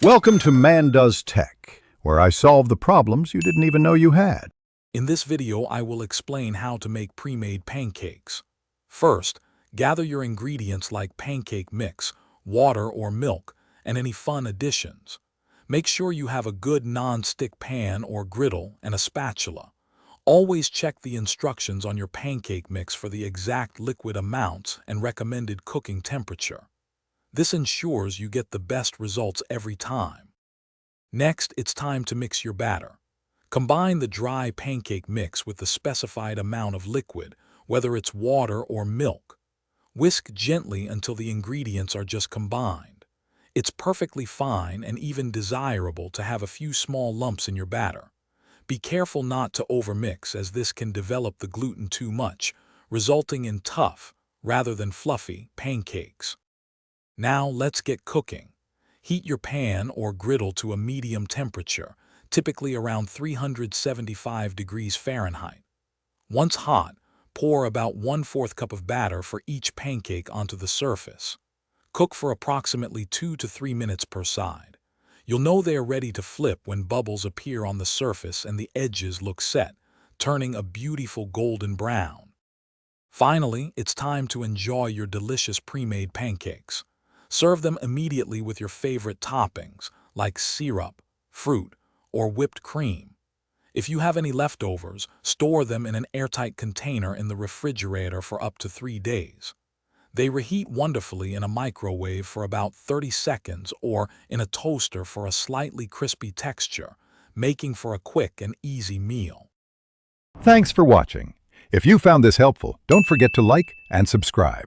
Welcome to Man Does Tech, where I solve the problems you didn't even know you had. In this video, I will explain how to make pre-made pancakes. First, gather your ingredients like pancake mix, water or milk, and any fun additions. Make sure you have a good non-stick pan or griddle and a spatula. Always check the instructions on your pancake mix for the exact liquid amounts and recommended cooking temperature. This ensures you get the best results every time. Next, it's time to mix your batter. Combine the dry pancake mix with the specified amount of liquid, whether it's water or milk. Whisk gently until the ingredients are just combined. It's perfectly fine and even desirable to have a few small lumps in your batter. Be careful not to overmix, as this can develop the gluten too much, resulting in tough, rather than fluffy, pancakes. Now let's get cooking. Heat your pan or griddle to a medium temperature, typically around 375 degrees Fahrenheit. Once hot, pour about 1/4 cup of batter for each pancake onto the surface. Cook for approximately 2 to 3 minutes per side. You'll know they are ready to flip when bubbles appear on the surface and the edges look set, turning a beautiful golden brown. Finally, it's time to enjoy your delicious pre-made pancakes. Serve them immediately with your favorite toppings, like syrup, fruit, or whipped cream. If you have any leftovers, store them in an airtight container in the refrigerator for up to 3 days. They reheat wonderfully in a microwave for about 30 seconds or in a toaster for a slightly crispy texture, making for a quick and easy meal. Thanks for watching. If you found this helpful, don't forget to like and subscribe.